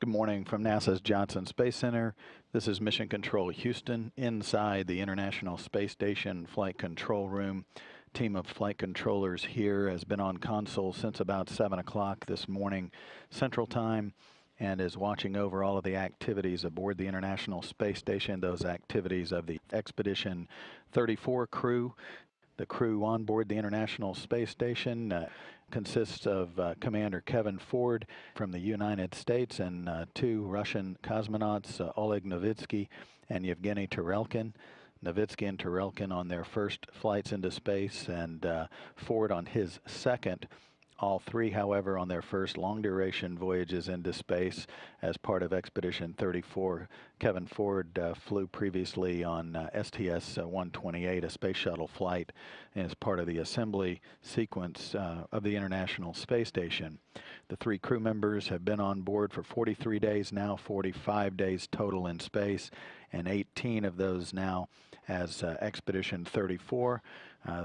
Good morning from NASA's Johnson Space Center. This is Mission Control Houston inside the International Space Station Flight Control Room. Team of flight controllers here has been on console since about 7 o'clock this morning Central Time and is watching over all of the activities aboard the International Space Station, those activities of the Expedition 34 crew. The crew on board the International Space Station consists of Commander Kevin Ford from the United States and two Russian cosmonauts, Oleg Novitsky and Yevgeny Tarelkin. Novitsky and Tarelkin on their first flights into space, and Ford on his second. All three, however, on their first long-duration voyages into space as part of Expedition 34. Kevin Ford flew previously on STS-128, a space shuttle flight, as part of the assembly sequence of the International Space Station. The three crew members have been on board for 43 days now, 45 days total in space, and 18 of those now as Expedition 34.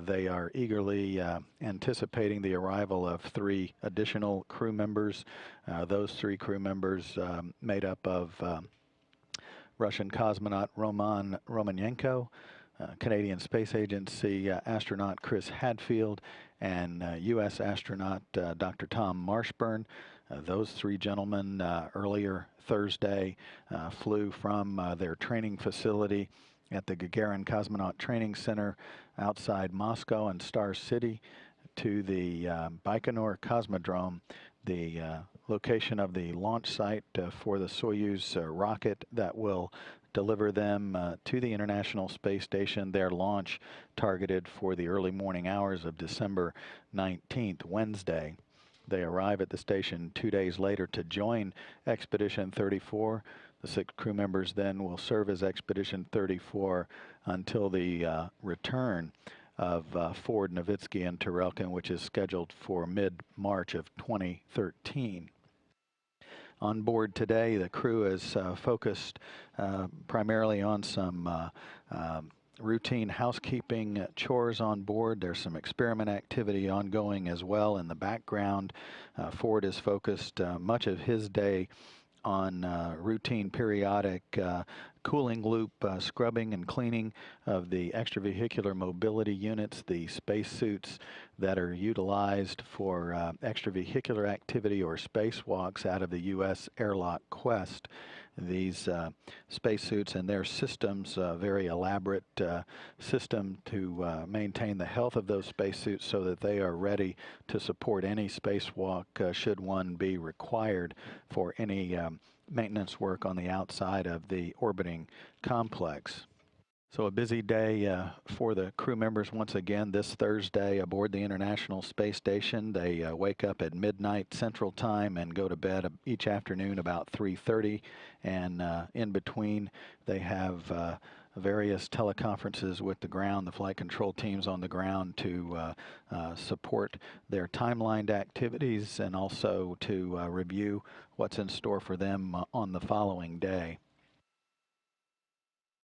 They are eagerly anticipating the arrival of three additional crew members. Those three crew members made up of Russian cosmonaut Roman Romanenko, Canadian Space Agency astronaut Chris Hadfield, and U.S. astronaut Dr. Tom Marshburn. Those three gentlemen earlier Thursday flew from their training facility at the Gagarin Cosmonaut Training Center outside Moscow and Star City to the Baikonur Cosmodrome, the location of the launch site for the Soyuz rocket that will deliver them to the International Space Station. Their launch targeted for the early morning hours of December 19th, Wednesday. They arrive at the station 2 days later to join Expedition 34. The 6 crew members then will serve as Expedition 34 until the return of Ford, Novitsky, and Tarelkin, which is scheduled for mid-March of 2013. On board today, the crew is focused primarily on some routine housekeeping chores on board. There's some experiment activity ongoing as well in the background. Ford is focused much of his day on routine periodic cooling loop scrubbing and cleaning of the extravehicular mobility units, the spacesuits that are utilized for extravehicular activity or spacewalks out of the U.S. airlock Quest. These spacesuits and their systems, very elaborate system to maintain the health of those spacesuits so that they are ready to support any spacewalk should one be required for any maintenance work on the outside of the orbiting complex. So a busy day for the crew members once again this Thursday aboard the International Space Station. They wake up at midnight Central Time and go to bed each afternoon about 3:30, and in between they have various teleconferences with the ground, the flight control teams on the ground, to support their timelined activities and also to review what's in store for them on the following day.